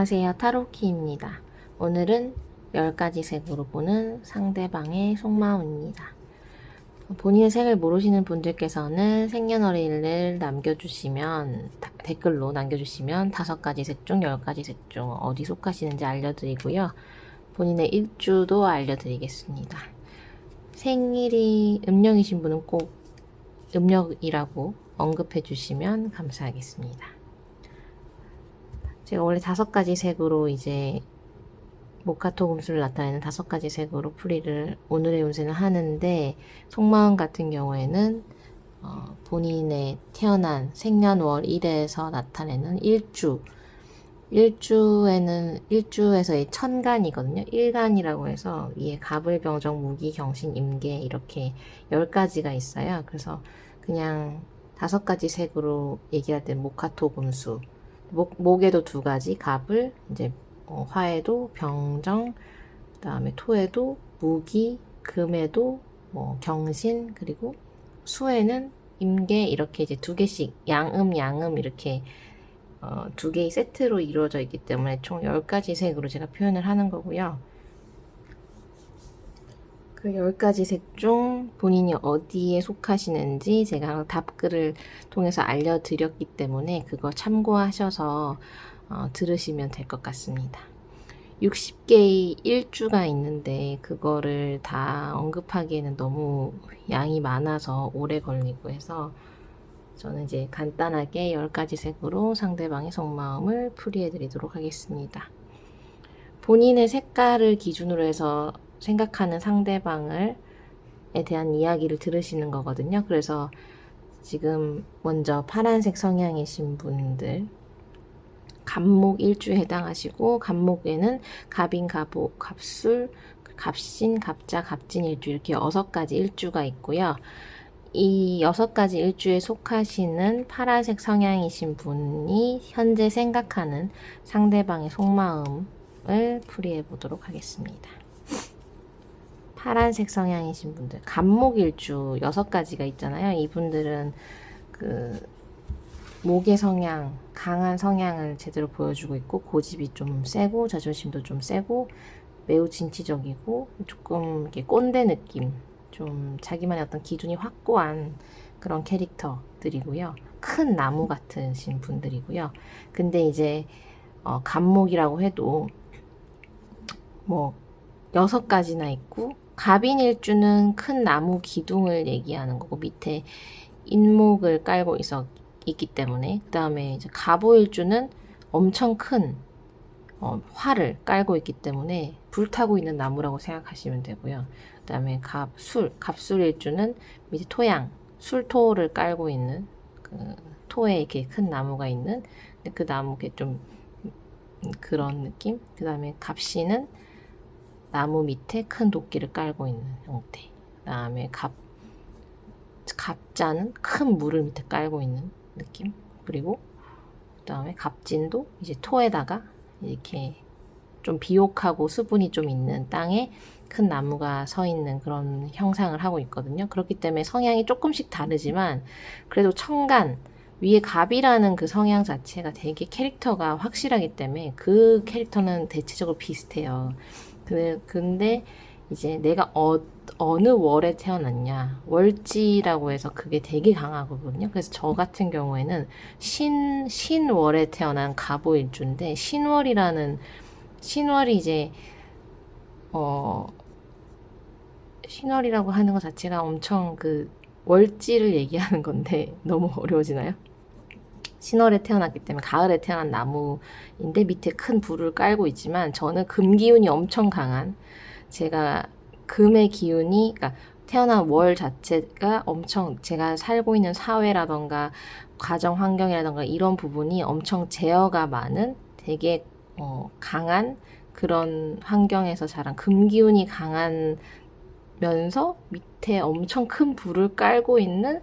안녕하세요. 타로키입니다. 오늘은 10가지 색으로 보는 상대방의 속마음입니다. 본인의 색을 모르시는 분들께서는 생년월일을 댓글로 남겨주시면 5가지 색 중 10가지 색 중 어디 속하시는지 알려드리고요. 본인의 일주도 알려드리겠습니다. 생일이 음력이신 분은 꼭 음력이라고 언급해 주시면 감사하겠습니다. 제가 원래 5가지 색으로 이제 모카토 금수를 나타내는 5가지 색으로 풀이를 오늘의 운세는 하는데, 속마음 같은 경우에는 본인의 태어난 생년월일에서 나타내는 일주에서의 천간이거든요. 일간이라고 해서 위에 갑을, 병정, 무기, 경신, 임계 이렇게 10가지가 있어요. 그래서 그냥 5가지 색으로 얘기할 때 모카토 금수, 목에도 2가지, 갑을, 이제 화에도 병정, 그 다음에 토에도 무기, 금에도 경신, 그리고 수에는 임계, 이렇게 이제 2개씩 양음 이렇게 2개의 세트로 이루어져 있기 때문에 총 10가지 색으로 제가 표현을 하는 거고요. 그 10가지 색 중 본인이 어디에 속하시는지 제가 답글을 통해서 알려드렸기 때문에 그거 참고하셔서 들으시면 될 것 같습니다. 60개의 일주가 있는데 그거를 다 언급하기에는 너무 양이 많아서 오래 걸리고 해서 저는 이제 간단하게 10가지 색으로 상대방의 속마음을 풀이해 드리도록 하겠습니다. 본인의 색깔을 기준으로 해서 생각하는 상대방에 대한 이야기를 들으시는 거거든요. 그래서 지금 먼저 파란색 성향이신 분들, 갑목 일주에 해당하시고, 갑목에는 갑인, 갑오, 갑술, 갑신, 갑자, 갑진 일주, 이렇게 6가지 일주가 있고요. 이 6가지 일주에 속하시는 파란색 성향이신 분이 현재 생각하는 상대방의 속마음을 풀이해 보도록 하겠습니다. 파란색 성향이신 분들, 갑목일주 6가지가 있잖아요. 이분들은 목의 성향, 강한 성향을 제대로 보여주고 있고, 고집이 좀 세고, 자존심도 좀 세고, 매우 진취적이고, 조금 이렇게 꼰대 느낌, 좀 자기만의 어떤 기준이 확고한 그런 캐릭터들이고요. 큰 나무 같으신 분들이고요. 근데 이제 갑목이라고 해도 6가지나 있고, 갑인일주는 큰 나무 기둥을 얘기하는 거고, 밑에 인목을 깔고 있기 때문에, 그 다음에 이제 갑오일주는 엄청 큰 활을 깔고 있기 때문에 불타고 있는 나무라고 생각하시면 되고요. 그 다음에 갑술일주는 밑에 토양, 술토를 깔고 있는 토에 이렇게 큰 나무가 있는, 그 나무에 좀 그런 느낌. 그 다음에 갑신은 나무 밑에 큰 도끼를 깔고 있는 형태. 그 다음에 갑자는 큰 물을 밑에 깔고 있는 느낌. 그리고 그 다음에 갑진도 이제 토에다가 이렇게 좀 비옥하고 수분이 좀 있는 땅에 큰 나무가 서 있는 그런 형상을 하고 있거든요. 그렇기 때문에 성향이 조금씩 다르지만 그래도 천간 위에 갑이라는 그 성향 자체가 되게 캐릭터가 확실하기 때문에 그 캐릭터는 대체적으로 비슷해요. 근데 이제 내가 어느 월에 태어났냐, 월지라고 해서 그게 되게 강하거든요. 그래서 저 같은 경우에는 신월에 태어난 갑오일주인데, 신월이 이제 신월이라고 하는 것 자체가 엄청 월지를 얘기하는 건데 너무 어려워지나요? 신월에 태어났기 때문에 가을에 태어난 나무인데 밑에 큰 불을 깔고 있지만, 저는 금 기운이 엄청 강한, 제가 금의 기운이, 그러니까 태어난 월 자체가 엄청, 제가 살고 있는 사회라던가 가정 환경이라던가 이런 부분이 엄청 제어가 많은 되게 강한 그런 환경에서 자란 금 기운이 강하면서 밑에 엄청 큰 불을 깔고 있는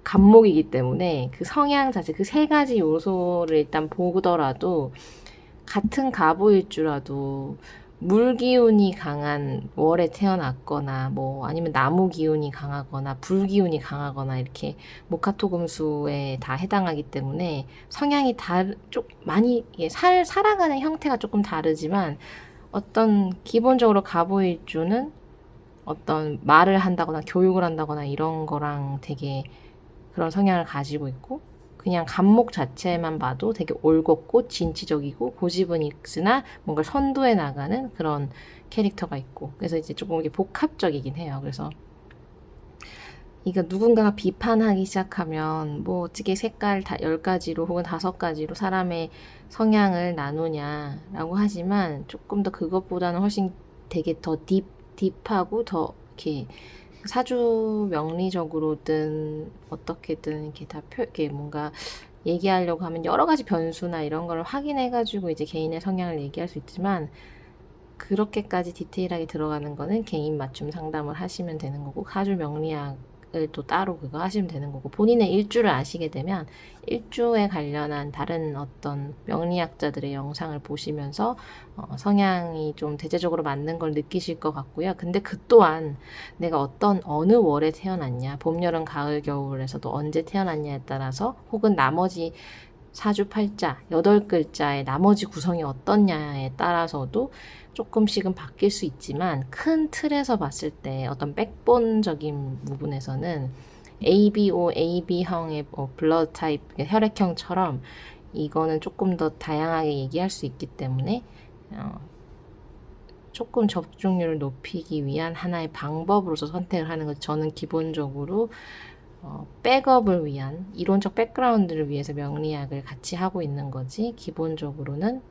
갑목이기 때문에 그 성향 자체, 그 3가지 요소를 일단 보더라도 같은 갑오일주라도 물 기운이 강한 월에 태어났거나 뭐 아니면 나무 기운이 강하거나 불 기운이 강하거나 이렇게 목화토금수에 다 해당하기 때문에 성향이 좀 많이 살아가는 형태가 조금 다르지만 어떤 기본적으로 갑오일주는 어떤 말을 한다거나 교육을 한다거나 이런 거랑 되게 그런 성향을 가지고 있고 그냥 갑목 자체만 봐도 되게 올곧고 진취적이고 고집은 있으나 뭔가 선도해 나가는 그런 캐릭터가 있고 그래서 이제 조금 이게 복합적이긴 해요. 그래서 이거 누군가가 비판하기 시작하면 뭐 어떻게 색깔 다 10가지로 혹은 5가지로 사람의 성향을 나누냐라고 하지만 조금 더 그것보다는 훨씬 되게 더 딥하고 더 이렇게 사주 명리적으로든 어떻게든 이렇게 이렇게 뭔가 얘기하려고 하면 여러 가지 변수나 이런 걸 확인해가지고 이제 개인의 성향을 얘기할 수 있지만 그렇게까지 디테일하게 들어가는 거는 개인 맞춤 상담을 하시면 되는 거고 사주 명리학을 또 따로 그거 하시면 되는 거고 본인의 일주를 아시게 되면 일주에 관련한 다른 어떤 명리학자들의 영상을 보시면서 성향이 좀 대체적으로 맞는 걸 느끼실 것 같고요. 근데 그 또한 내가 어느 월에 태어났냐, 봄, 여름, 가을, 겨울에서도 언제 태어났냐에 따라서 혹은 나머지 사주팔자, 8글자의 나머지 구성이 어떻냐에 따라서도 조금씩은 바뀔 수 있지만 큰 틀에서 봤을 때 어떤 백본적인 부분에서는 ABO, AB형의 블러드 타입, 혈액형처럼 이거는 조금 더 다양하게 얘기할 수 있기 때문에 조금 접종률을 높이기 위한 하나의 방법으로서 선택을 하는 것. 저는 기본적으로 백업을 위한 이론적 백그라운드를 위해서 명리학을 같이 하고 있는 거지 기본적으로는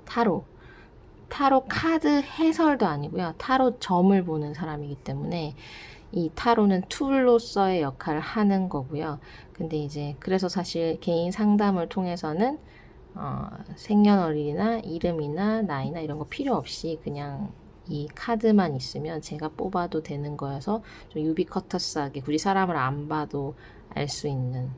타로 카드 해설도 아니고요. 타로 점을 보는 사람이기 때문에 이 타로는 툴로서의 역할을 하는 거고요. 근데 이제 그래서 사실 개인 상담을 통해서는 생년월일이나 이름이나 나이나 이런 거 필요 없이 그냥 이 카드만 있으면 제가 뽑아도 되는 거여서 좀 유비쿼터스하게 굳이 사람을 안 봐도 알 수 있는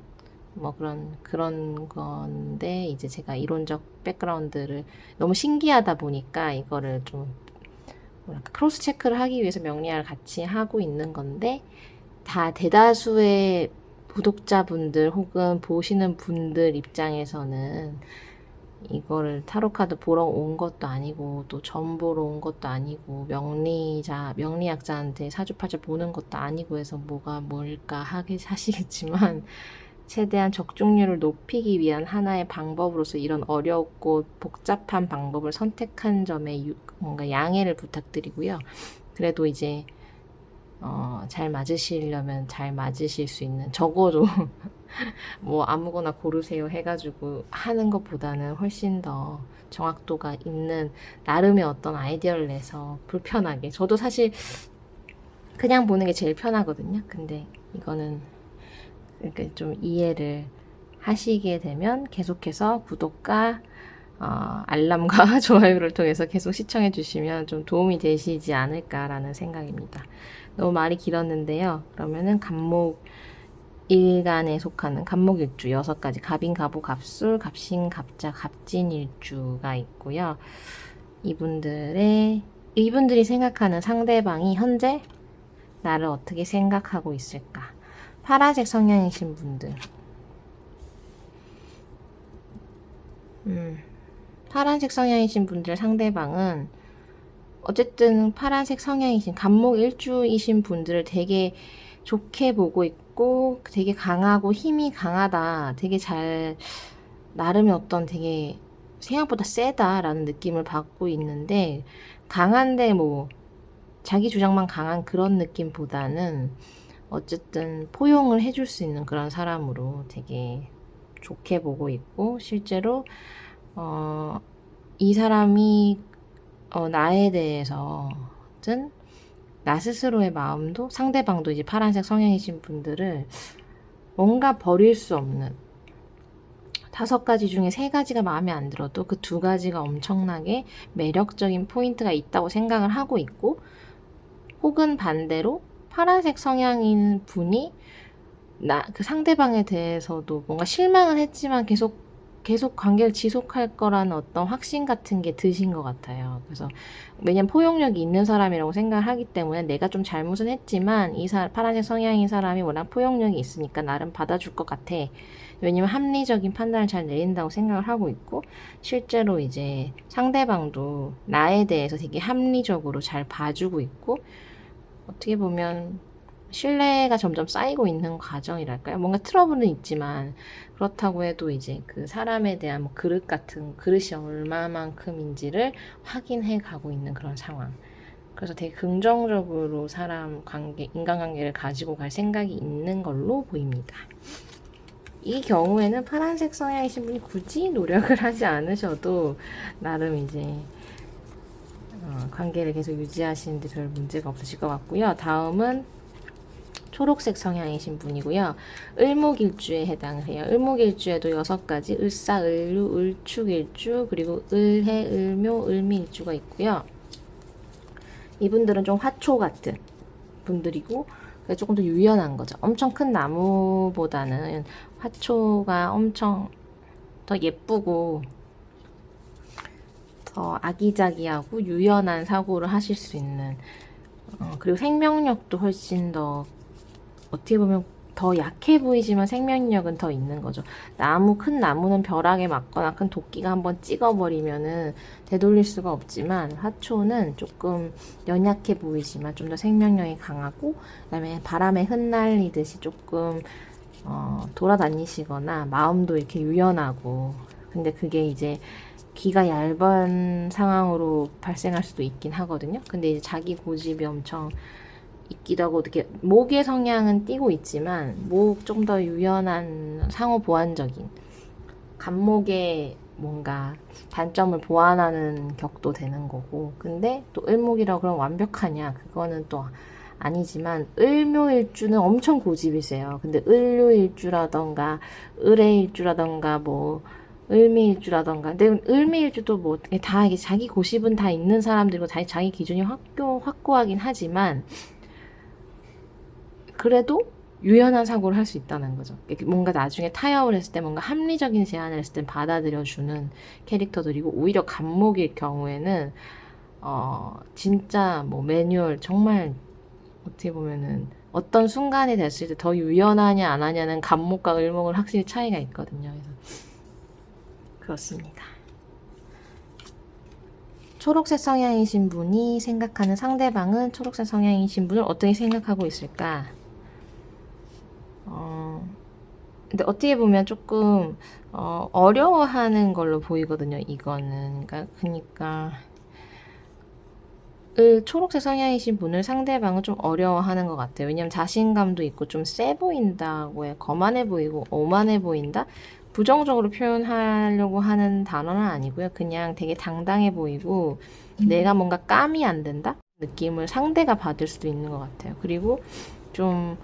뭐 그런 건데 이제 제가 이론적 백그라운드를 너무 신기하다 보니까 이거를 좀 뭐랄까 크로스 체크를 하기 위해서 명리학을 같이 하고 있는 건데 다 대다수의 구독자분들 혹은 보시는 분들 입장에서는 이거를 타로카드 보러 온 것도 아니고 또 점 보러 온 것도 아니고 명리학자한테 사주팔자 보는 것도 아니고 해서 뭐가 뭘까 하시겠지만 최대한 적중률을 높이기 위한 하나의 방법으로서 이런 어렵고 복잡한 방법을 선택한 점에 뭔가 양해를 부탁드리고요. 그래도 이제 잘 맞으시려면 잘 맞으실 수 있는 적어도 뭐 아무거나 고르세요 해가지고 하는 것보다는 훨씬 더 정확도가 있는 나름의 어떤 아이디어를 내서 불편하게 저도 사실 그냥 보는 게 제일 편하거든요. 근데 이거는 그러니까 좀 이해를 하시게 되면 계속해서 구독과 알람과 좋아요를 통해서 계속 시청해 주시면 좀 도움이 되시지 않을까라는 생각입니다. 너무 말이 길었는데요. 그러면은 갑목 일간에 속하는 갑목일주 6가지 갑인, 갑오, 갑술, 갑신, 갑자, 갑진일주가 있고요. 이분들이 생각하는 상대방이 현재 나를 어떻게 생각하고 있을까? 파란색 성향이신 분들. 파란색 성향이신 분들 상대방은 어쨌든 파란색 성향이신 갑목 일주이신 분들을 되게 좋게 보고 있고 되게 강하고 힘이 강하다. 되게 나름의 어떤 되게 생각보다 세다라는 느낌을 받고 있는데 강한데 뭐 자기 주장만 강한 그런 느낌보다는 어쨌든 포용을 해줄 수 있는 그런 사람으로 되게 좋게 보고 있고 실제로 이 사람이 나에 대해서든 나 스스로의 마음도 상대방도 이제 파란색 성향이신 분들을 뭔가 버릴 수 없는 5가지 중에 3가지가 마음에 안 들어도 그 2가지가 엄청나게 매력적인 포인트가 있다고 생각을 하고 있고 혹은 반대로 파란색 성향인 분이 그 상대방에 대해서도 뭔가 실망을 했지만 계속 계속 관계를 지속할 거라는 어떤 확신 같은 게 드신 것 같아요. 그래서 왜냐면 포용력이 있는 사람이라고 생각을 하기 때문에 내가 좀 잘못은 했지만 파란색 성향인 사람이 워낙 포용력이 있으니까 나름 받아줄 것 같아. 왜냐면 합리적인 판단을 잘 내린다고 생각을 하고 있고, 실제로 이제 상대방도 나에 대해서 되게 합리적으로 잘 봐주고 있고, 어떻게 보면 신뢰가 점점 쌓이고 있는 과정이랄까요? 뭔가 트러블은 있지만 그렇다고 해도 이제 그 사람에 대한 뭐 그릇이 얼마만큼인지를 확인해 가고 있는 그런 상황. 그래서 되게 긍정적으로 인간관계를 가지고 갈 생각이 있는 걸로 보입니다. 이 경우에는 파란색 성향이신 분이 굳이 노력을 하지 않으셔도 나름 이제 관계를 계속 유지하시는데 별 문제가 없으실 것 같고요. 다음은 초록색 성향이신 분이고요. 을목일주에 해당을 해요. 을목일주에도 6가지 을사, 을류, 을축일주, 그리고 을해, 을묘, 을미일주가 있고요. 이분들은 좀 화초 같은 분들이고 조금 더 유연한 거죠. 엄청 큰 나무보다는 화초가 엄청 더 예쁘고 더 아기자기하고 유연한 사고를 하실 수 있는, 그리고 생명력도 훨씬 더 어떻게 보면 더 약해 보이지만 생명력은 더 있는 거죠. 큰 나무는 벼락에 맞거나 큰 도끼가 한번 찍어버리면은 되돌릴 수가 없지만, 화초는 조금 연약해 보이지만 좀 더 생명력이 강하고, 그다음에 바람에 흩날리듯이 조금 돌아다니시거나 마음도 이렇게 유연하고, 근데 그게 이제 기가 얇은 상황으로 발생할 수도 있긴 하거든요. 근데 이제 자기 고집이 엄청 있기도 하고, 이렇게 목의 성향은 띄고 있지만 좀 더 유연한 상호 보완적인 간목의 뭔가 단점을 보완하는 격도 되는 거고, 근데 또 을목이라고 그럼 완벽하냐, 그거는 또 아니지만, 을묘일주는 엄청 고집이세요. 근데 을묘일주라던가 을해일주라던가 뭐 을미일주라던가, 근데 을미일주도 뭐 다 이게 자기 고집은 다 있는 사람들이고 자기 기준이 확고하긴 하지만, 그래도 유연한 사고를 할 수 있다는 거죠. 뭔가 나중에 타협을 했을 때, 뭔가 합리적인 제안을 했을 때 받아들여주는 캐릭터들이고, 오히려 간목일 경우에는 진짜 뭐 매뉴얼, 정말 어떻게 보면은 어떤 순간이 됐을 때 더 유연하냐 안 하냐는 간목과 을목은 확실히 차이가 있거든요. 그래서 그렇습니다. 초록색 성향이신 분이 생각하는 상대방은 초록색 성향이신 분을 어떻게 생각하고 있을까? 근데 어떻게 보면 조금 어려워하는 걸로 보이거든요. 이거는 그러니까 초록색 성향이신 분을 상대방은 좀 어려워하는 것 같아요. 왜냐면 자신감도 있고 좀 세 보인다고 해. 거만해 보이고 오만해 보인다? 부정적으로 표현하려고 하는 단어는 아니고요. 그냥 되게 당당해 보이고 내가 뭔가 감이 안 된다? 느낌을 상대가 받을 수도 있는 것 같아요. 그리고 좀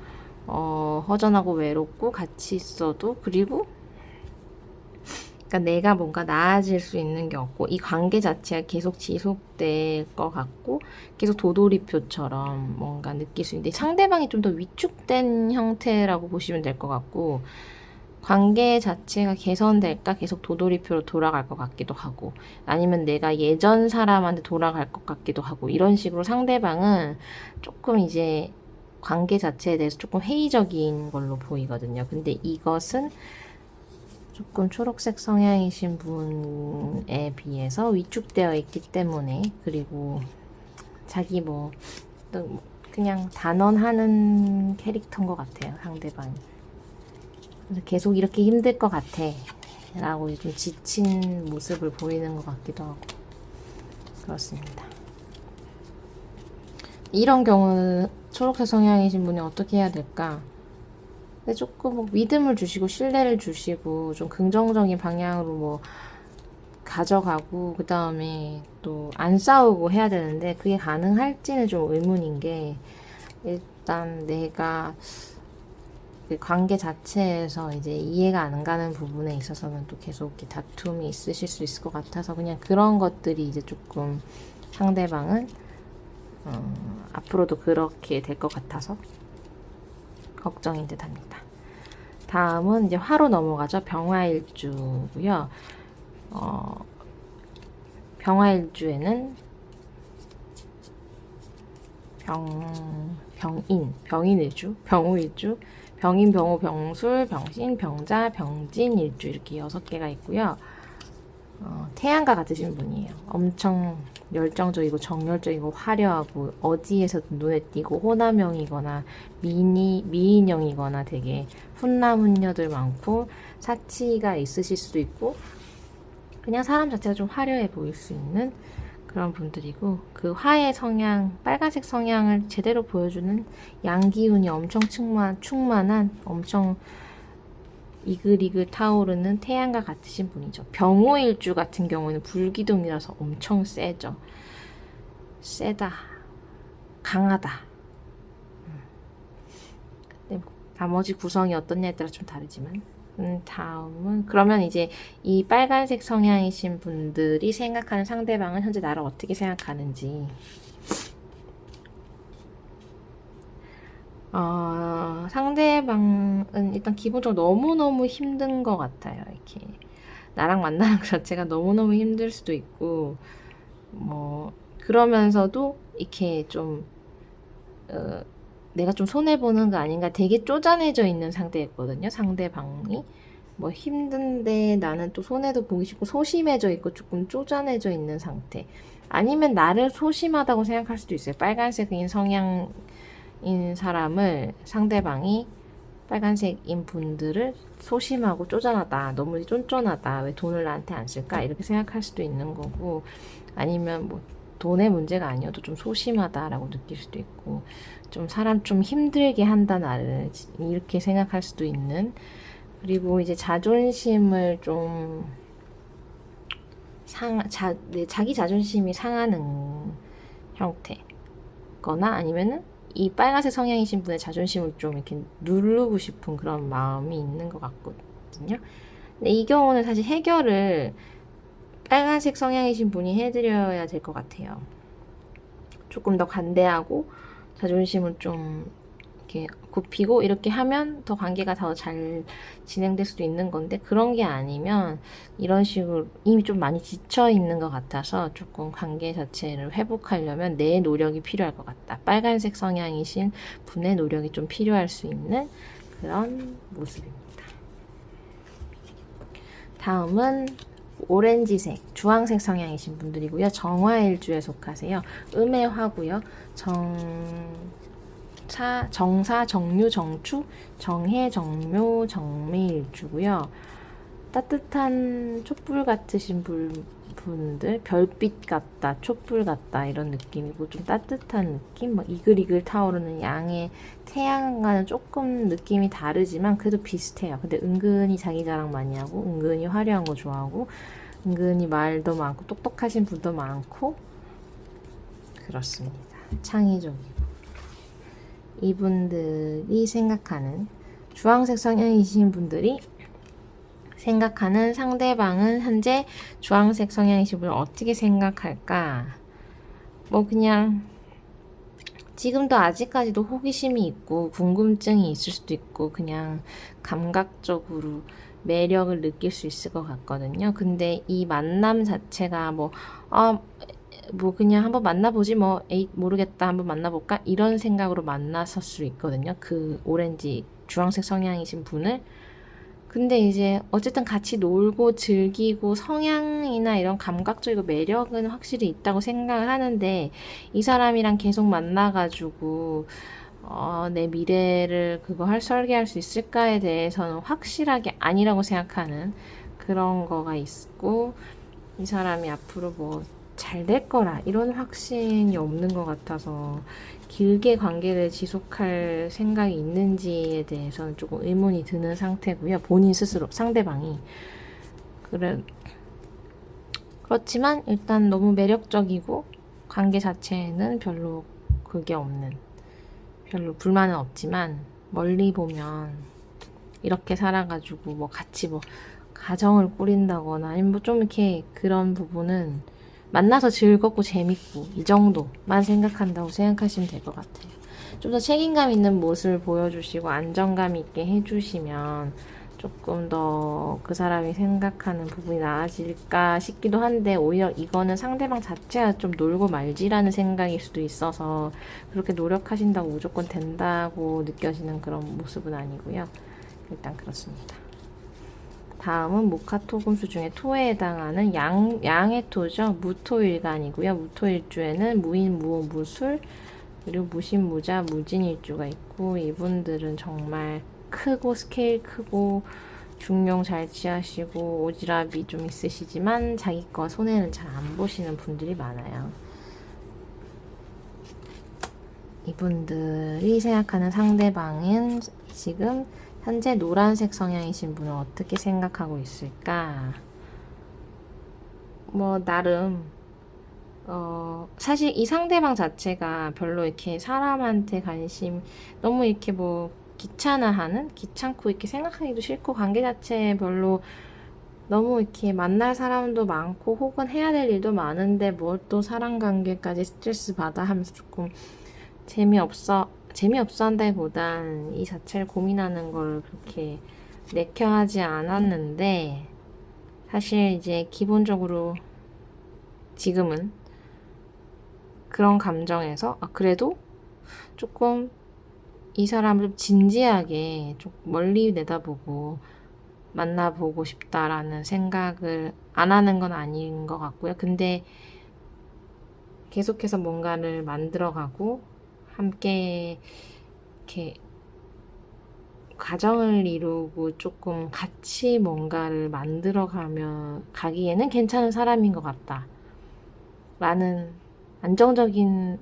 허전하고 외롭고 같이 있어도, 그리고 그러니까 내가 뭔가 나아질 수 있는 게 없고, 이 관계 자체가 계속 지속될 것 같고 계속 도돌이표처럼 뭔가 느낄 수 있는데, 상대방이 좀 더 위축된 형태라고 보시면 될 것 같고, 관계 자체가 개선될까 계속 도돌이표로 돌아갈 것 같기도 하고, 아니면 내가 예전 사람한테 돌아갈 것 같기도 하고, 이런 식으로 상대방은 조금 이제 관계 자체에 대해서 조금 회의적인 걸로 보이거든요. 근데 이것은 조금 초록색 성향이신 분에 비해서 위축되어 있기 때문에, 그리고 자기 그냥 단언하는 캐릭터인 것 같아요, 상대방이. 그래서 계속 이렇게 힘들 것 같아 라고 좀 지친 모습을 보이는 것 같기도 하고, 그렇습니다. 이런 경우는 초록색 성향이신 분이 어떻게 해야 될까? 근데 조금 믿음을 주시고 신뢰를 주시고 좀 긍정적인 방향으로 가져가고, 그 다음에 또 안 싸우고 해야 되는데, 그게 가능할지는 좀 의문인 게, 일단 내가 그 관계 자체에서 이제 이해가 안 가는 부분에 있어서는 또 계속 이렇게 다툼이 있으실 수 있을 것 같아서, 그냥 그런 것들이 이제 조금 상대방은 앞으로도 그렇게 될 것 같아서 걱정인 듯 합니다. 다음은 이제 화로 넘어가죠. 병화일주고요. 병화일주에는 병인일주, 병우일주, 병인, 병호, 병술, 병신, 병자, 병진 일주 이렇게 6개가 있고요. 태양과 같으신 분이에요. 엄청 열정적이고 정열적이고 화려하고 어디에서든 눈에 띄고 호남형이거나 미인형이거나 되게 훈남훈녀들 많고 사치가 있으실 수도 있고 그냥 사람 자체가 좀 화려해 보일 수 있는 그런 분들이고 그 화의 성향, 빨간색 성향을 제대로 보여주는 양기운이 엄청 충만한 엄청 이글이글 타오르는 태양과 같으신 분이죠. 병호일주 같은 경우에는 불기둥이라서 엄청 세죠. 세다. 강하다. 근데 뭐 나머지 구성이 어떻냐에 따라 좀 다르지만 다음은 그러면 이제 이 빨간색 성향이신 분들이 생각하는 상대방은 현재 나를 어떻게 생각하는지 상대방은 일단 기본적으로 너무너무 힘든 것 같아요. 이렇게 나랑 만나는 것 자체가 너무너무 힘들 수도 있고 뭐 그러면서도 이렇게 좀 내가 좀 손해보는 거 아닌가 되게 쪼잔해져 있는 상태였거든요. 상대방이 뭐 힘든데 나는 또 손해도 보기 싫고 소심해져 있고 조금 쪼잔해져 있는 상태 아니면 나를 소심하다고 생각할 수도 있어요. 빨간색인 성향인 사람을 상대방이 빨간색인 분들을 소심하고 쪼잔하다 너무 쫀쫀하다 왜 돈을 나한테 안 쓸까 이렇게 생각할 수도 있는 거고 아니면 뭐 돈의 문제가 아니어도 좀 소심하다라고 느낄 수도 있고 좀 사람 좀 힘들게 한다 나를 이렇게 생각할 수도 있는 그리고 이제 자존심을 좀 자기 자존심이 상하는 형태거나 아니면은 이 빨간색 성향이신 분의 자존심을 좀 이렇게 누르고 싶은 그런 마음이 있는 것 같거든요. 근데 이 경우는 사실 해결을 빨간색 성향이신 분이 해드려야 될 것 같아요. 조금 더 관대하고 자존심을 좀 이렇게 굽히고 이렇게 하면 더 관계가 더 잘 진행될 수도 있는 건데 그런 게 아니면 이런 식으로 이미 좀 많이 지쳐 있는 것 같아서 조금 관계 자체를 회복하려면 내 노력이 필요할 것 같다. 빨간색 성향이신 분의 노력이 좀 필요할 수 있는 그런 모습입니다. 다음은 오렌지색, 주황색 성향이신 분들이고요. 정화일주에 속하세요. 음의 화고요. 정사, 정류, 정축, 정해, 정묘, 정매일주고요. 따뜻한 촛불 같으신 분들, 별빛 같다, 촛불 같다 이런 느낌이고 좀 따뜻한 느낌, 뭐 이글이글 타오르는 양의 태양과는 조금 느낌이 다르지만 그래도 비슷해요. 근데 은근히 자기 자랑 많이 하고 은근히 화려한 거 좋아하고 은근히 말도 많고 똑똑하신 분도 많고 그렇습니다. 창의적이고 이분들이 생각하는 주황색 성향이신 분들이 생각하는 상대방은 현재 주황색 성향이신 분을 어떻게 생각할까? 뭐 그냥 지금도 아직까지도 호기심이 있고 궁금증이 있을 수도 있고 그냥 감각적으로 매력을 느낄 수 있을 것 같거든요. 근데 이 만남 자체가 뭐 그냥 한번 만나보지 뭐 에이 모르겠다 한번 만나볼까 이런 생각으로 만났을 수 있거든요. 그 오렌지 주황색 성향이신 분을 근데 이제 어쨌든 같이 놀고 즐기고 성향이나 이런 감각적이고 매력은 확실히 있다고 생각을 하는데 이 사람이랑 계속 만나가지고 내 미래를 그거 설계할 수 있을까에 대해서는 확실하게 아니라고 생각하는 그런 거가 있고 이 사람이 앞으로 뭐 잘 될 거라 이런 확신이 없는 것 같아서 길게 관계를 지속할 생각이 있는지에 대해서는 조금 의문이 드는 상태고요. 본인 스스로 상대방이 그렇지만 일단 너무 매력적이고 관계 자체에는 별로 그게 없는 별로 불만은 없지만 멀리 보면 이렇게 살아가지고 뭐 같이 뭐 가정을 꾸린다거나 아니면 뭐 좀 이렇게 그런 부분은 만나서 즐겁고 재밌고 이 정도만 생각한다고 생각하시면 될 것 같아요. 좀 더 책임감 있는 모습을 보여주시고 안정감 있게 해주시면 조금 더 그 사람이 생각하는 부분이 나아질까 싶기도 한데, 오히려 이거는 상대방 자체가 좀 놀고 말지라는 생각일 수도 있어서 그렇게 노력하신다고 무조건 된다고 느껴지는 그런 모습은 아니고요. 일단 그렇습니다. 다음은 목화토 금수 중에 토에 해당하는 양의 토죠. 무토일간이고요. 무토일주에는 무인, 무호, 무술, 그리고 무신무자, 무진일주가 있고, 이분들은 정말 크고 스케일 크고 중용 잘 취하시고 오지랖이 좀 있으시지만 자기 거 손해는 잘 안 보시는 분들이 많아요. 이분들이 생각하는 상대방은 지금 현재 노란색 성향이신 분은 어떻게 생각하고 있을까? 뭐 나름 사실 이 상대방 자체가 별로 이렇게 사람한테 관심 너무 이렇게 뭐 귀찮고 이렇게 생각하기도 싫고, 관계 자체에 별로 너무 이렇게 만날 사람도 많고 혹은 해야 될 일도 많은데 뭘 또 사람 관계까지 스트레스 받아 하면서 조금 재미없어 한다기보단 이 자체를 고민하는 걸 그렇게 내켜하지 않았는데, 사실 이제 기본적으로 지금은 그런 감정에서 그래도 조금 이 사람을 좀 진지하게 좀 멀리 내다보고 만나보고 싶다라는 생각을 안 하는 건 아닌 것 같고요. 근데 계속해서 뭔가를 만들어가고 함께 이렇게 가정을 이루고 조금 같이 뭔가를 가기에는 괜찮은 사람인 것 같다 라는, 안정적인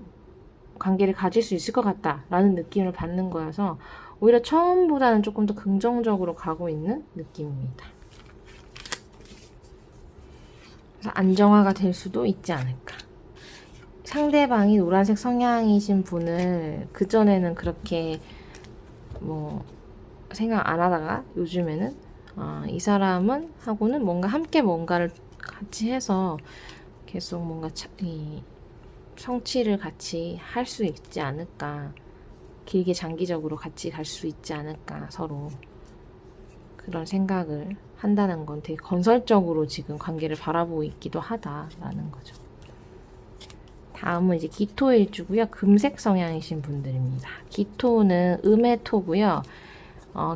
관계를 가질 수 있을 것 같다 라는 느낌을 받는 거여서 오히려 처음보다는 조금 더 긍정적으로 가고 있는 느낌입니다. 그래서 안정화가 될 수도 있지 않을까. 상대방이 노란색 성향이신 분을 그전에는 그렇게 뭐 생각 안 하다가 요즘에는 이 사람은 하고는 뭔가 함께 뭔가를 같이 해서 계속 뭔가 이 성취를 같이 할 수 있지 않을까, 길게 장기적으로 같이 갈 수 있지 않을까, 서로 그런 생각을 한다는 건 되게 건설적으로 지금 관계를 바라보고 있기도 하다라는 거죠. 다음은 이제 기토일주고요. 금색 성향이신 분들입니다. 기토는 음의 토고요.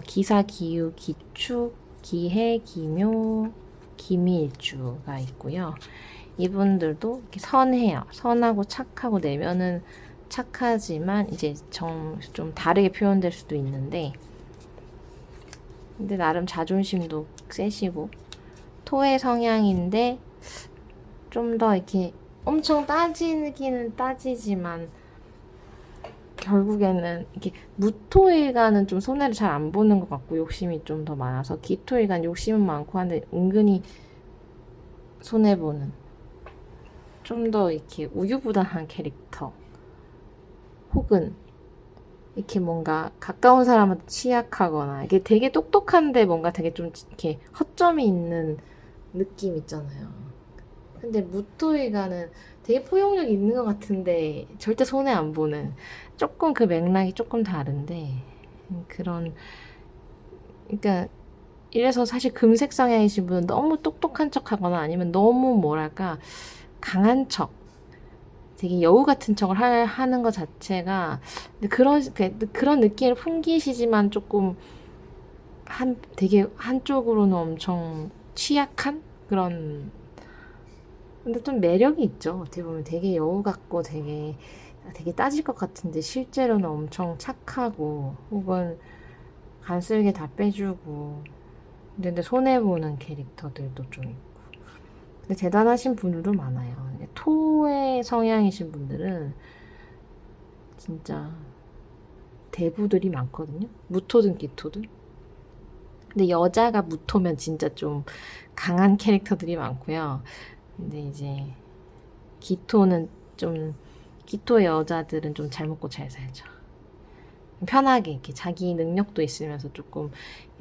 기사, 기유, 기축, 기해, 기묘, 기미일주가 있고요. 이분들도 이렇게 선해요. 선하고 착하고 내면은 착하지만 이제 좀 다르게 표현될 수도 있는데, 근데 나름 자존심도 세시고 토의 성향인데 좀 더 이렇게 엄청 따지기는 따지지만 결국에는 이렇게 무토일간은 좀 손해를 잘 안 보는 것 같고 욕심이 좀 더 많아서, 기토일간 욕심은 많고 한데 은근히 손해보는, 좀 더 이렇게 우유부단한 캐릭터, 혹은 이렇게 뭔가 가까운 사람한테 취약하거나, 이게 되게 똑똑한데 뭔가 되게 좀 이렇게 허점이 있는 느낌 있잖아요. 근데 무토일간은 되게 포용력 있는 것 같은데 절대 손해 안 보는, 조금 그 맥락이 조금 다른데 그런, 그러니까 이래서 사실 금색 성향이신 분은 너무 똑똑한 척하거나 아니면 너무 뭐랄까 강한 척, 되게 여우 같은 척을 하는 것 자체가, 근데 그런 느낌을 풍기시지만 조금 되게 한쪽으로는 엄청 취약한 그런, 근데 좀 매력이 있죠. 어떻게 보면 되게 여우 같고 되게 따질 것 같은데 실제로는 엄청 착하고 혹은 간쓸게 다 빼주고, 근데 손해보는 캐릭터들도 좀 있고. 근데 대단하신 분들도 많아요. 토의 성향이신 분들은 진짜 대부들이 많거든요. 무토든 기토든. 근데 여자가 무토면 진짜 좀 강한 캐릭터들이 많고요. 근데 이제 기토의 여자들은 좀 잘 먹고 잘 살죠. 편하게 이렇게 자기 능력도 있으면서 조금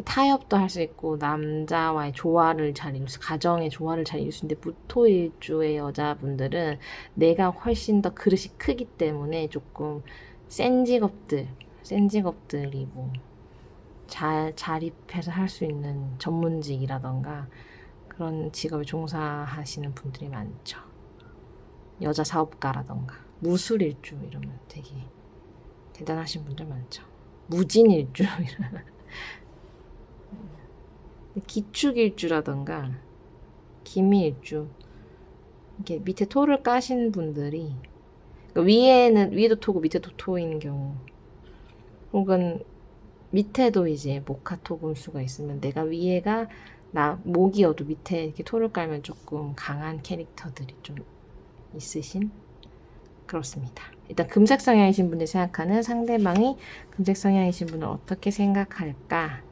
타협도 할 수 있고 남자와의 조화를 잘 이룰 수, 가정의 조화를 잘 이룰 수 있는데, 무토일주의 여자분들은 내가 훨씬 더 그릇이 크기 때문에 조금 센 직업들이 뭐 잘 자립해서 할 수 있는 전문직이라던가 그런 직업에 종사하시는 분들이 많죠. 여자 사업가라던가 무술일주 이러면 되게 대단하신 분들 많죠. 무진일주 이런 기축일주라던가 기미일주 이렇게 밑에 토를 까신 분들이 그러니까 위에도 토고 밑에도 토인 경우 혹은 밑에도 이제 목화토 금수가 있으면 내가 위에가 목이어도 밑에 이렇게 토를 깔면 조금 강한 캐릭터들이 좀 있으신 그렇습니다. 일단 금색 성향이신 분들 생각하는 상대방이 금색 성향이신 분을 어떻게 생각할까?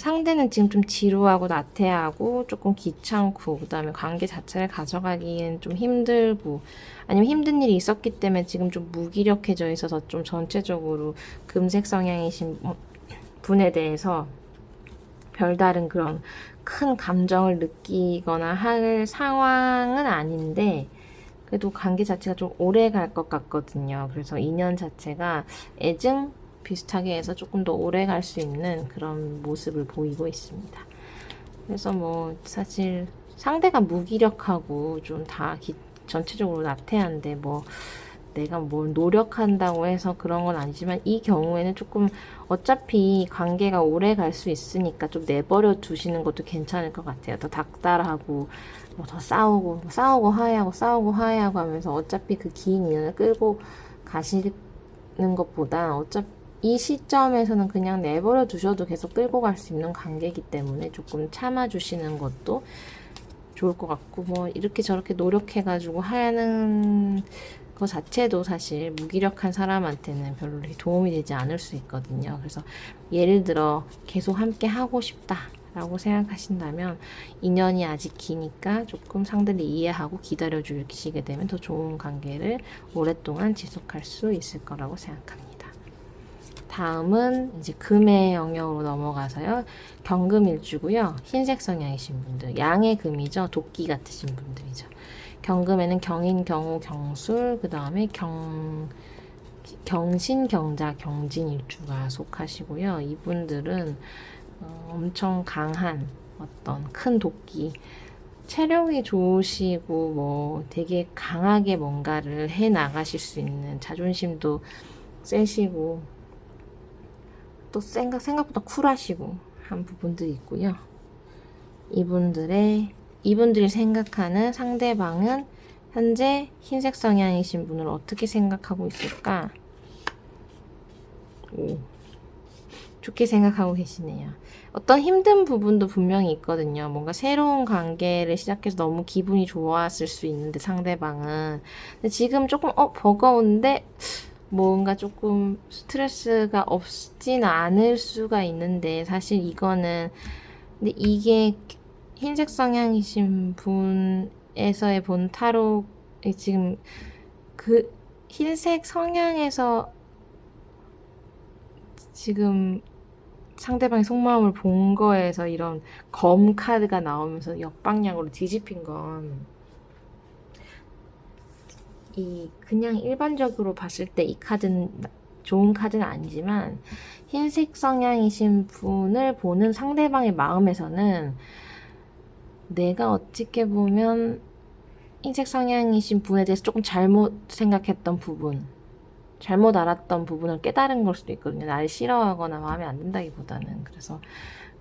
상대는 지금 좀 지루하고 나태하고 조금 귀찮고 그다음에 관계 자체를 가져가기엔 좀 힘들고 아니면 힘든 일이 있었기 때문에 지금 좀 무기력해져 있어서 좀 전체적으로 금색 성향이신 분에 대해서 별다른 그런 큰 감정을 느끼거나 할 상황은 아닌데 그래도 관계 자체가 좀 오래 갈 것 같거든요. 그래서 인연 자체가 애증 비슷하게 해서 조금 더 오래 갈 수 있는 그런 모습을 보이고 있습니다. 그래서 뭐 사실 상대가 무기력하고 좀 다 전체적으로 나태한데 뭐 내가 뭘 노력한다고 해서 그런 건 아니지만 이 경우에는 조금 어차피 관계가 오래 갈 수 있으니까 좀 내버려 두시는 것도 괜찮을 것 같아요. 더 닥달하고 뭐 더 싸우고 화해하고 하면서 어차피 그 긴 인연을 끌고 가시는 것보다 어차피 이 시점에서는 그냥 내버려 두셔도 계속 끌고 갈 수 있는 관계이기 때문에 조금 참아주시는 것도 좋을 것 같고 뭐 이렇게 저렇게 노력해가지고 하는 거 자체도 사실 무기력한 사람한테는 별로 도움이 되지 않을 수 있거든요. 그래서 예를 들어 계속 함께 하고 싶다라고 생각하신다면 인연이 아직 기니까 조금 상대를 이해하고 기다려 주시게 되면 더 좋은 관계를 오랫동안 지속할 수 있을 거라고 생각합니다. 다음은 이제 금의 영역으로 넘어가서요. 경금일주고요. 흰색 성향이신 분들, 양의 금이죠. 도끼 같으신 분들이죠. 경금에는 경인, 경우, 경술, 그 다음에 경신, 경자, 경진일주가 속하시고요. 이분들은 엄청 강한 어떤 큰 도끼, 체력이 좋으시고 뭐 되게 강하게 뭔가를 해 나가실 수 있는 자존심도 세시고 또 생각보다 쿨하시고 한 부분들이 있고요. 이분들이 생각하는 상대방은 현재 흰색 성향이신 분을 어떻게 생각하고 있을까? 좋게 생각하고 계시네요. 어떤 힘든 부분도 분명히 있거든요. 뭔가 새로운 관계를 시작해서 너무 기분이 좋았을 수 있는데 상대방은 근데 지금 조금 버거운데 뭔가 조금 스트레스가 없진 않을 수가 있는데 사실 이거는 근데 이게 흰색 성향이신 분에서의 본 타로 지금 그 흰색 성향에서 지금 상대방의 속마음을 본 거에서 이런 검 카드가 나오면서 역방향으로 뒤집힌 건 그냥 일반적으로 봤을 때 이 카드는 좋은 카드는 아니지만 흰색 성향이신 분을 보는 상대방의 마음에서는 내가 어떻게 보면 흰색 성향이신 분에 대해서 조금 잘못 생각했던 부분, 잘못 알았던 부분을 깨달은 걸 수도 있거든요. 나를 싫어하거나 마음에 안 든다기보다는. 그래서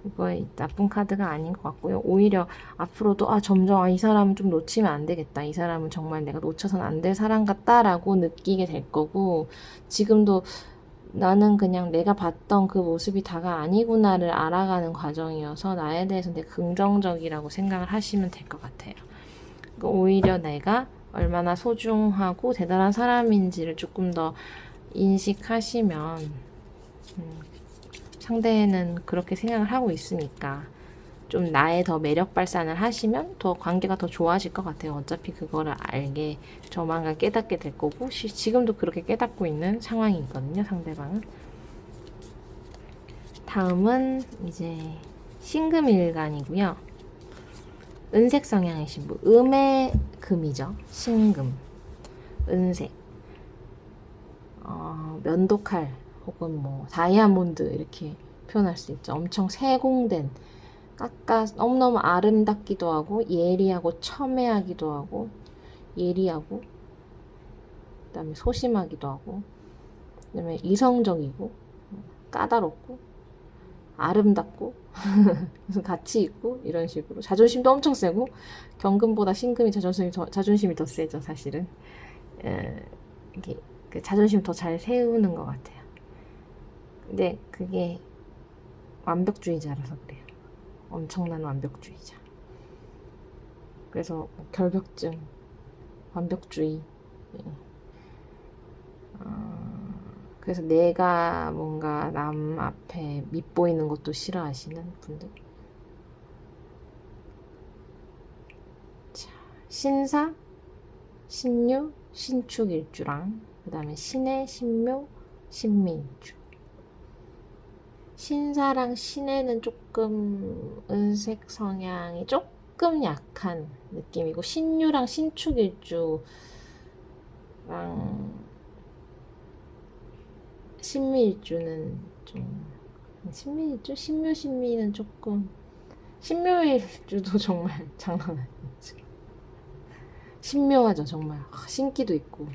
그거에 나쁜 카드가 아닌 것 같고요. 오히려 앞으로도 점점 이 사람은 좀 놓치면 안 되겠다. 이 사람은 정말 내가 놓쳐서는 안 될 사람 같다라고 느끼게 될 거고 지금도 나는 그냥 내가 봤던 그 모습이 다가 아니구나를 알아가는 과정이어서 나에 대해서 되게 긍정적이라고 생각을 하시면 될 것 같아요. 그러니까 오히려 내가 얼마나 소중하고 대단한 사람인지를 조금 더 인식하시면 상대는 그렇게 생각을 하고 있으니까 좀 나의 더 매력 발산을 하시면 더 관계가 더 좋아질 것 같아요. 어차피 그거를 알게 조만간 깨닫게 될 거고 지금도 그렇게 깨닫고 있는 상황이거든요. 상대방은. 다음은 이제 신금일간이고요. 은색 성향이신 분. 금이죠. 신금, 은색, 면도칼 혹은 뭐 다이아몬드 이렇게 표현할 수 있죠. 엄청 세공된, 너무너무 아름답기도 하고 예리하고 첨예하기도 하고 예리하고 그다음에 소심하기도 하고 그다음에 이성적이고 까다롭고 아름답고 가치 있고 이런 식으로 자존심도 엄청 세고 경금보다 신금이 자존심이 더 세죠 사실은. 이게 그 자존심 더 잘 세우는 것 같아요. 근데 그게 완벽주의자라서 그래요. 엄청난 완벽주의자. 그래서 뭐 결벽증, 완벽주의. 그래서 내가 뭔가 남 앞에 밉보이는 것도 싫어하시는 분들. 자, 신사, 신유, 신축일주랑 그 다음에 신해, 신묘, 신민일주. 신사랑 신해는 조금 은색 성향이 조금 약한 느낌이고 신유랑 신축일주랑 신미일주는 좀 신미일주? 신묘, 신미는 조금 신묘일주도 정말 장난 아니지. 신묘하죠 정말. 신기도 있고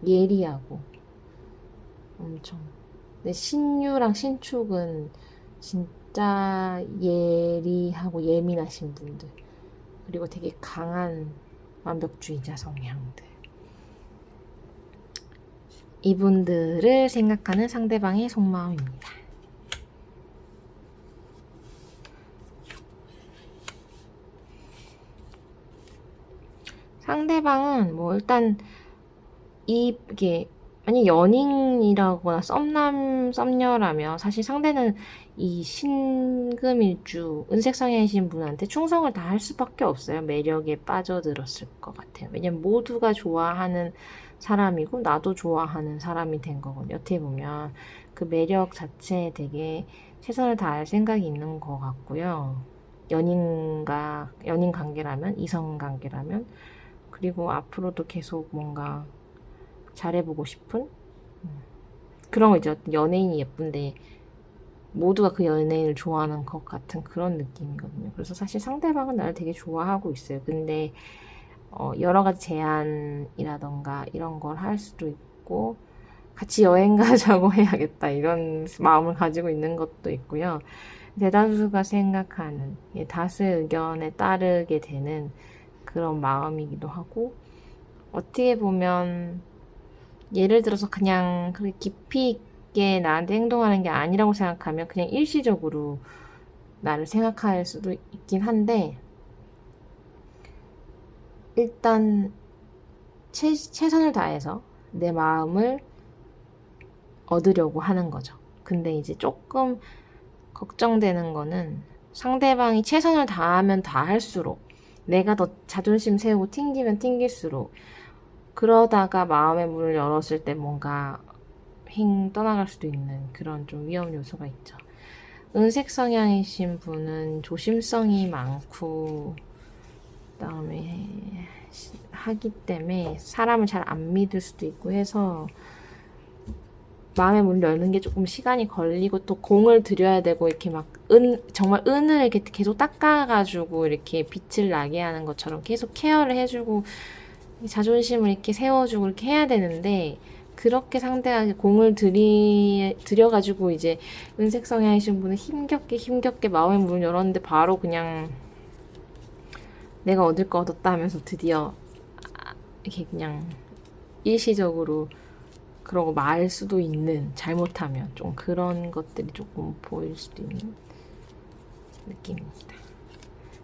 예리하고 엄청. 근데 신유랑 신축은 진짜 예리하고 예민하신 분들 그리고 되게 강한 완벽주의자 성향들 이분들을 생각하는 상대방의 속마음입니다. 상대방은 뭐 일단 이게 만약 연인이라거나 썸녀라면 사실 상대는 이 신금일주 은색 성향이신 분한테 충성을 다 할 수밖에 없어요. 매력에 빠져들었을 것 같아요. 왜냐면 모두가 좋아하는 사람이고 나도 좋아하는 사람이 된 거거든요. 어떻게 보면 그 매력 자체에 되게 최선을 다할 생각이 있는 것 같고요. 연인 관계라면 이성 관계라면 그리고 앞으로도 계속 뭔가 잘해보고 싶은 그런 거 있죠. 연예인이 예쁜데 모두가 그 연예인을 좋아하는 것 같은 그런 느낌이거든요. 그래서 사실 상대방은 나를 되게 좋아하고 있어요. 근데 여러 가지 제안이라던가 이런 걸 할 수도 있고 같이 여행 가자고 해야겠다 이런 마음을 가지고 있는 것도 있고요. 대다수가 생각하는 다수의 의견에 따르게 되는 그런 마음이기도 하고 어떻게 보면 예를 들어서 그냥 그렇게 깊이 있게 나한테 행동하는 게 아니라고 생각하면 그냥 일시적으로 나를 생각할 수도 있긴 한데 일단 최선을 다해서 내 마음을 얻으려고 하는 거죠. 근데 이제 조금 걱정되는 거는 상대방이 최선을 다하면 다할수록 내가 더 자존심 세우고 튕기면 튕길수록 그러다가 마음의 문을 열었을 때 뭔가 떠나갈 수도 있는 그런 좀 위험 요소가 있죠. 은색 성향이신 분은 조심성이 많고 그다음에 하기 때문에 사람을 잘 안 믿을 수도 있고 해서 마음의 문을 열는 게 조금 시간이 걸리고 또 공을 들여야 되고 이렇게 막 정말 은을 이렇게 계속 닦아가지고 이렇게 빛을 나게 하는 것처럼 계속 케어를 해주고 자존심을 이렇게 세워주고 이렇게 해야 되는데 그렇게 상대가 공을 들여가지고 이제 은색 성향이신 분은 힘겹게 마음의 문을 열었는데 바로 그냥 내가 얻을 거 얻었다 하면서 드디어 이렇게 그냥 일시적으로 그러고 말 수도 있는 잘못하면 좀 그런 것들이 조금 보일 수도 있는 느낌입니다.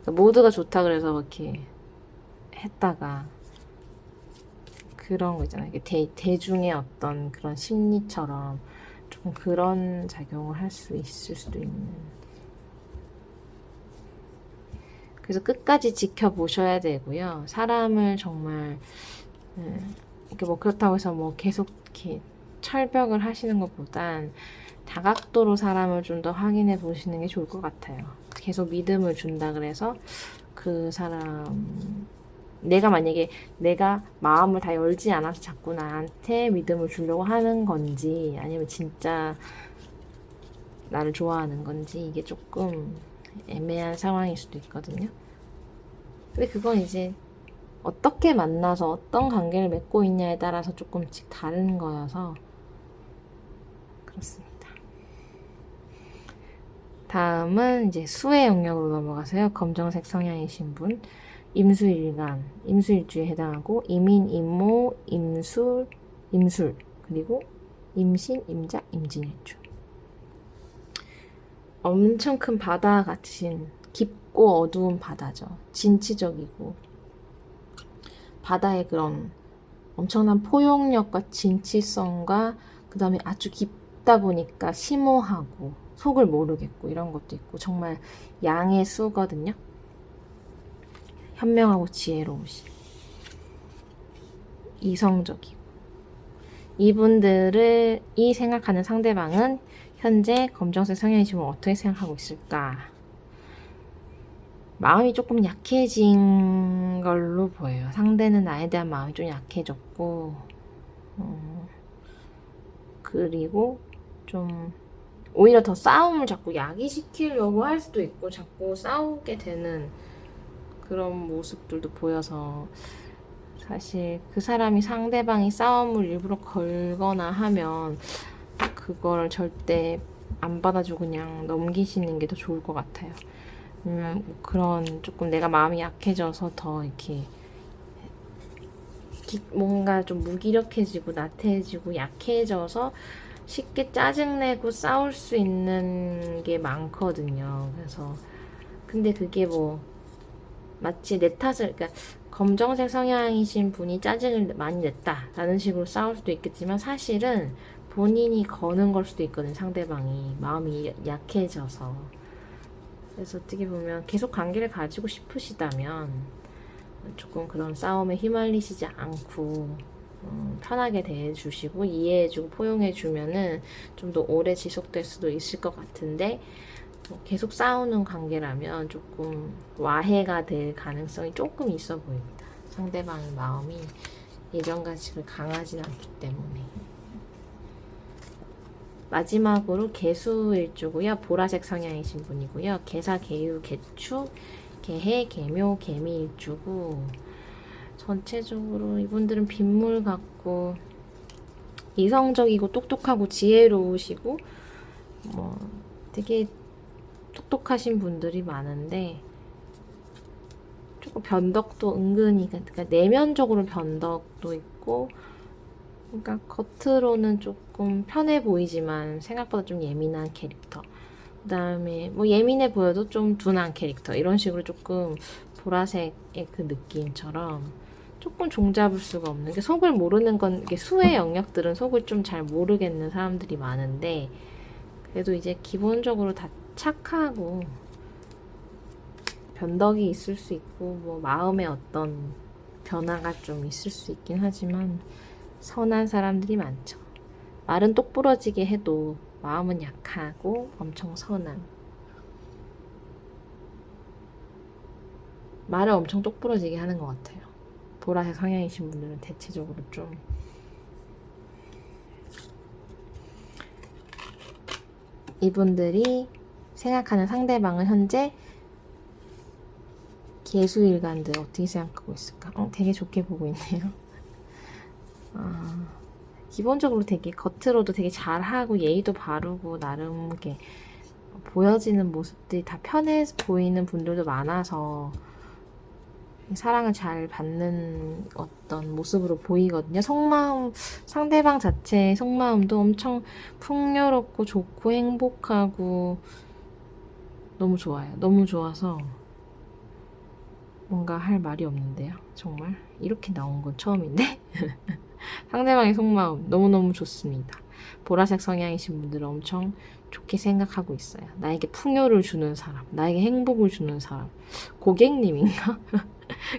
모두가 좋다 그래서 이렇게 했다가 그런 거 있잖아요. 대중의 어떤 그런 심리처럼 조금 그런 작용을 할 수 있을 수도 있는. 그래서 끝까지 지켜보셔야 되고요. 사람을 정말 이렇게 뭐 그렇다고 해서 뭐 계속 이렇게 철벽을 하시는 것보단 다각도로 사람을 좀 더 확인해 보시는 게 좋을 것 같아요. 계속 믿음을 준다 그래서 그 사람을 내가 만약에 내가 마음을 다 열지 않아서 자꾸 나한테 믿음을 주려고 하는 건지 아니면 진짜 나를 좋아하는 건지 이게 조금 애매한 상황일 수도 있거든요. 근데 그건 이제 어떻게 만나서 어떤 관계를 맺고 있냐에 따라서 조금씩 다른 거여서 그렇습니다. 다음은 이제 수의 영역으로 넘어가서요. 검정색 성향이신 분, 임수일간, 임수일주에 해당하고 임인, 임모, 임술, 그리고 임신, 임자, 임진일주. 엄청 큰 바다 같으신 깊고 어두운 바다죠. 진취적이고 바다의 그런 엄청난 포용력과 진취성과 그 다음에 아주 깊다 보니까 심오하고 속을 모르겠고 이런 것도 있고 정말 양의 수거든요. 현명하고 지혜로우시 이성적이고 이분들을 이 생각하는 상대방은 현재 검정색 성향이시면 어떻게 생각하고 있을까? 마음이 조금 약해진 걸로 보여요. 상대는 나에 대한 마음이 좀 약해졌고 그리고 좀 오히려 더 싸움을 자꾸 야기시키려고 할 수도 있고 자꾸 싸우게 되는 그런 모습들도 보여서 사실 그 사람이 상대방이 싸움을 일부러 걸거나 하면 그걸 절대 안 받아주고 그냥 넘기시는 게 더 좋을 것 같아요. 그런 조금 내가 마음이 약해져서 더 이렇게 뭔가 좀 무기력해지고 나태해지고 약해져서 쉽게 짜증내고 싸울 수 있는 게 많거든요. 그래서 근데 그게 뭐 마치 내 탓을 그러니까 검정색 성향이신 분이 짜증을 많이 냈다라는 식으로 싸울 수도 있겠지만 사실은 본인이 거는 걸 수도 있거든요. 상대방이 마음이 약해져서. 그래서 어떻게 보면 계속 관계를 가지고 싶으시다면 조금 그런 싸움에 휘말리시지 않고 편하게 대해주시고 이해해주고 포용해주면은 좀 더 오래 지속될 수도 있을 것 같은데 계속 싸우는 관계라면 조금 와해가 될 가능성이 조금 있어 보입니다. 상대방의 마음이 예전같이 강하진 않기 때문에. 마지막으로 개수일주고요. 보라색 성향이신 분이고요. 개사, 개유, 개축, 개해, 개묘, 개미일주고 전체적으로 이분들은 빗물 같고 이성적이고 똑똑하고 지혜로우시고 뭐 되게 똑똑하신 분들이 많은데 조금 변덕도 은근히 그러니까 내면적으로 변덕도 있고 그러니까 겉으로는 조금 편해 보이지만 생각보다 좀 예민한 캐릭터. 그 다음에 뭐 예민해 보여도 좀 둔한 캐릭터. 이런 식으로 조금 보라색의 그 느낌처럼 조금 종잡을 수가 없는 게 속을 모르는 건 이게 수의 영역들은 속을 좀 잘 모르겠는 사람들이 많은데 그래도 이제 기본적으로 다 착하고 변덕이 있을 수 있고 뭐 마음에 어떤 변화가 좀 있을 수 있긴 하지만 선한 사람들이 많죠. 말은 똑부러지게 해도 마음은 약하고 엄청 선한. 말을 엄청 똑부러지게 하는 것 같아요. 보라색 성향이신 분들은 대체적으로 좀 이분들이 생각하는 상대방은 현재 개수일간들 어떻게 생각하고 있을까? 되게 좋게 보고 있네요. 기본적으로 되게 겉으로도 되게 잘하고 예의도 바르고 나름 이렇게 보여지는 모습들이 다 편해 보이는 분들도 많아서 사랑을 잘 받는 어떤 모습으로 보이거든요. 속마음, 상대방 자체의 속마음도 엄청 풍요롭고 좋고 행복하고 너무 좋아요. 너무 좋아서 뭔가 할 말이 없는데요. 정말 이렇게 나온 건 처음인데 상대방의 속마음 너무너무 좋습니다. 보라색 성향이신 분들은 엄청 좋게 생각하고 있어요. 나에게 풍요를 주는 사람, 나에게 행복을 주는 사람. 고객님인가?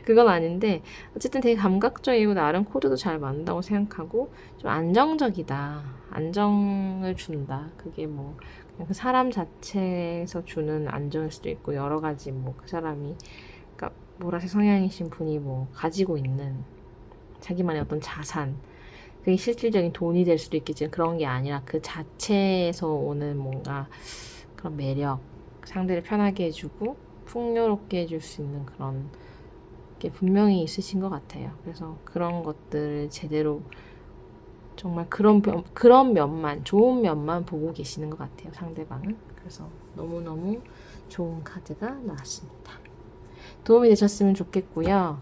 그건 아닌데 어쨌든 되게 감각적이고 나름 코드도 잘 맞는다고 생각하고 좀 안정적이다. 안정을 준다. 그게 뭐 그냥 그 사람 자체에서 주는 안정일 수도 있고 여러 가지 뭐 그 사람이 그러니까 보라색 성향이신 분이 뭐 가지고 있는 자기만의 어떤 자산, 그게 실질적인 돈이 될 수도 있겠지만 그런 게 아니라 그 자체에서 오는 뭔가 그런 매력, 상대를 편하게 해주고 풍요롭게 해줄 수 있는 그런 게 분명히 있으신 것 같아요. 그래서 그런 것들을 제대로 정말 그런 면만, 좋은 면만 보고 계시는 것 같아요, 상대방은. 그래서 너무너무 좋은 카드가 나왔습니다. 도움이 되셨으면 좋겠고요.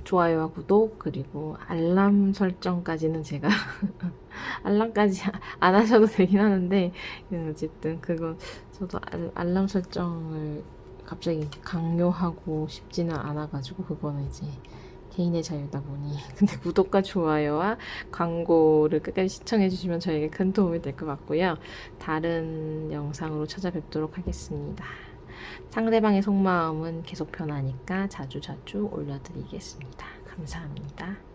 좋아요와 구독, 그리고 알람 설정까지는 제가 알람까지 안 하셔도 되긴 하는데, 어쨌든 그거 저도 알람 설정을 갑자기 이렇게 강요하고 싶지는 않아가지고, 그거는 이제 개인의 자유다 보니. 근데 구독과 좋아요와 광고를 끝까지 시청해 주시면 저에게 큰 도움이 될 것 같고요. 다른 영상으로 찾아뵙도록 하겠습니다. 상대방의 속마음은 계속 변하니까 자주자주 올려드리겠습니다. 감사합니다.